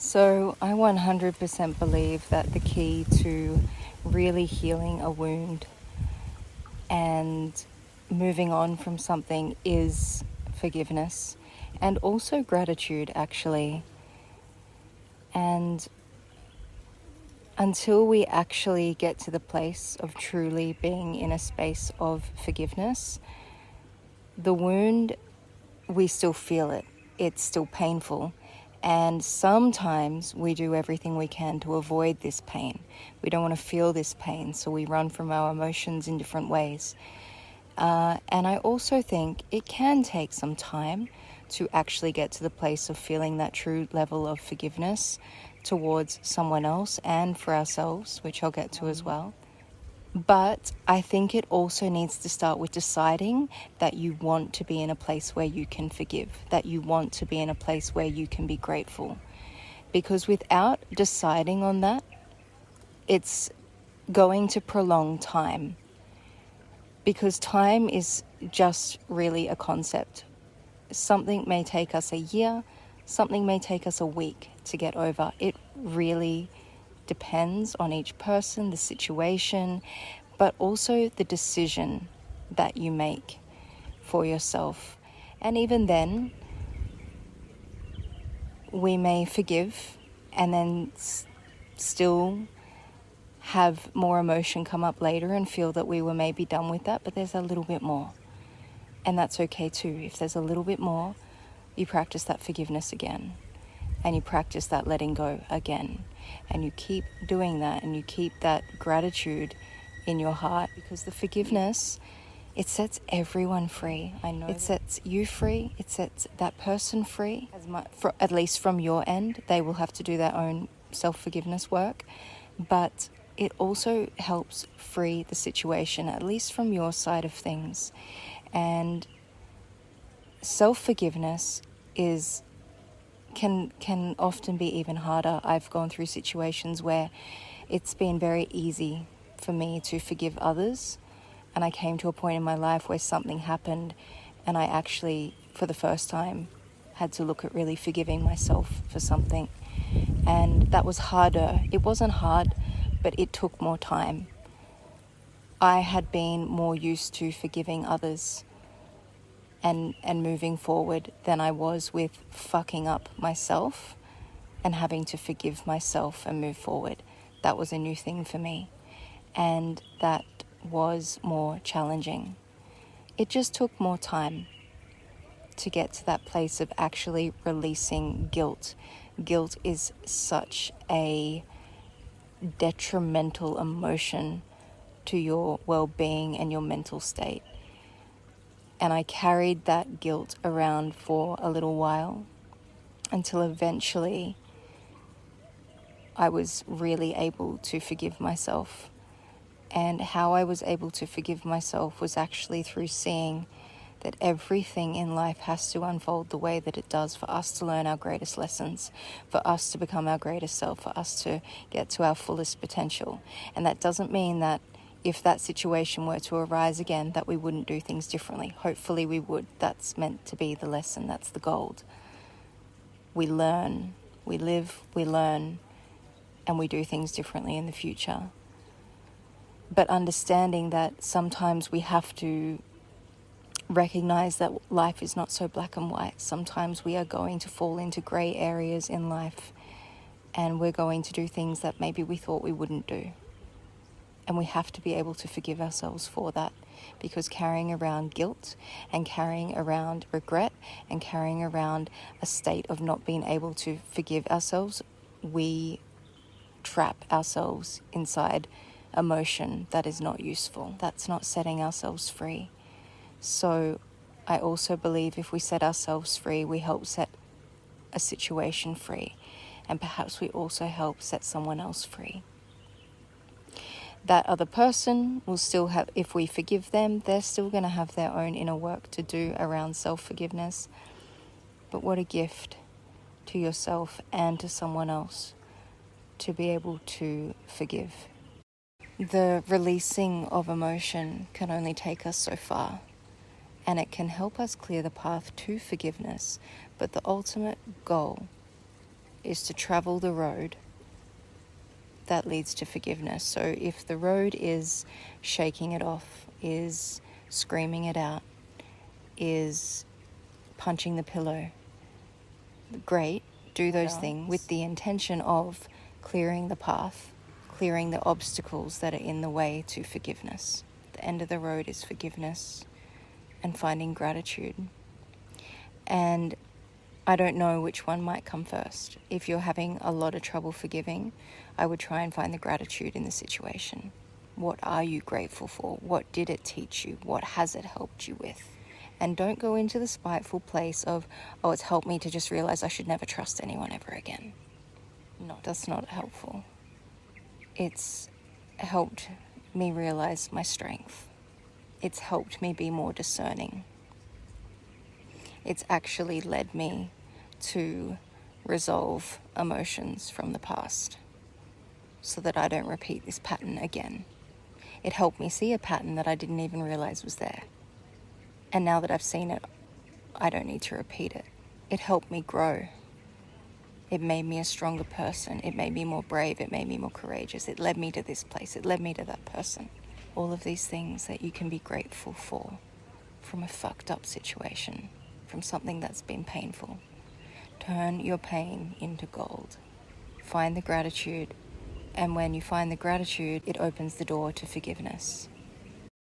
So I 100% believe that the key to really healing a wound and moving on from something is forgiveness and also gratitude, actually. And until we actually get to the place of truly being in a space of forgiveness, the wound, we still feel it. It's still painful. And sometimes we do everything we can to avoid this pain. We don't want to feel this pain, so we run from our emotions in different ways. And I also think it can take some time to actually get to the place of feeling that true level of forgiveness towards someone else and for ourselves, which I'll get to as well. But I think it also needs to start with deciding that you want to be in a place where you can forgive, that you want to be in a place where you can be grateful. Because without deciding on that, it's going to prolong time. Because time is just really a concept. Something may take us a year, something may take us a week to get over. It really depends on each person, the situation, but also the decision that you make for yourself. And even then, we may forgive and then still have more emotion come up later and feel that we were maybe done with that, but there's a little bit more. And that's okay too. If there's a little bit more, you practice that forgiveness again. And you practice that letting go again. And you keep doing that, and you keep that gratitude in your heart, because the forgiveness, it sets everyone free. I know it sets you free. It sets that person free. At least from your end, they will have to do their own self-forgiveness work. But it also helps free the situation, at least from your side of things. And self-forgiveness can often be even harder. I've gone through situations where it's been very easy for me to forgive others, and I came to a point in my life where something happened and I actually, for the first time, had to look at really forgiving myself for something. And that was harder. It wasn't hard, but it took more time. I had been more used to forgiving others and moving forward than I was with fucking up myself and having to forgive myself and move forward. That was a new thing for me, and that was more challenging. It just took more time to get to that place of actually releasing guilt. Guilt is such a detrimental emotion to your well-being and your mental state. And I carried that guilt around for a little while until eventually I was really able to forgive myself. And how I was able to forgive myself was actually through seeing that everything in life has to unfold the way that it does for us to learn our greatest lessons, for us to become our greatest self, for us to get to our fullest potential. And that doesn't mean that if that situation were to arise again, that we wouldn't do things differently. Hopefully we would. That's meant to be the lesson. That's the gold. We learn, we live, we learn, and we do things differently in the future. But understanding that sometimes we have to recognize that life is not so black and white. Sometimes we are going to fall into grey areas in life, and we're going to do things that maybe we thought we wouldn't do. And we have to be able to forgive ourselves for that, because carrying around guilt and carrying around regret and carrying around a state of not being able to forgive ourselves, we trap ourselves inside emotion that is not useful. That's not setting ourselves free. So I also believe if we set ourselves free, we help set a situation free, and perhaps we also help set someone else free. That other person will still have, if we forgive them, they're still going to have their own inner work to do around self-forgiveness. But what a gift to yourself and to someone else to be able to forgive. The releasing of emotion can only take us so far, and it can help us clear the path to forgiveness. But the ultimate goal is to travel the road that leads to forgiveness. So if the road is shaking it off, is screaming it out, is punching the pillow, great, do those things with the intention of clearing the path, clearing the obstacles that are in the way to forgiveness. The end of the road is forgiveness and finding gratitude. And I don't know which one might come first. If you're having a lot of trouble forgiving, I would try and find the gratitude in the situation. What are you grateful for? What did it teach you? What has it helped you with? And don't go into the spiteful place of, oh, it's helped me to just realize I should never trust anyone ever again. No, that's not helpful. It's helped me realize my strength. It's helped me be more discerning. It's actually led me to resolve emotions from the past so that I don't repeat this pattern again. It helped me see a pattern that I didn't even realize was there. And now that I've seen it, I don't need to repeat it. It helped me grow. It made me a stronger person. It made me more brave. It made me more courageous. It led me to this place. It led me to that person. All of these things that you can be grateful for from a fucked up situation, from something that's been painful. Turn your pain into gold. Find the gratitude. And when you find the gratitude, it opens the door to forgiveness.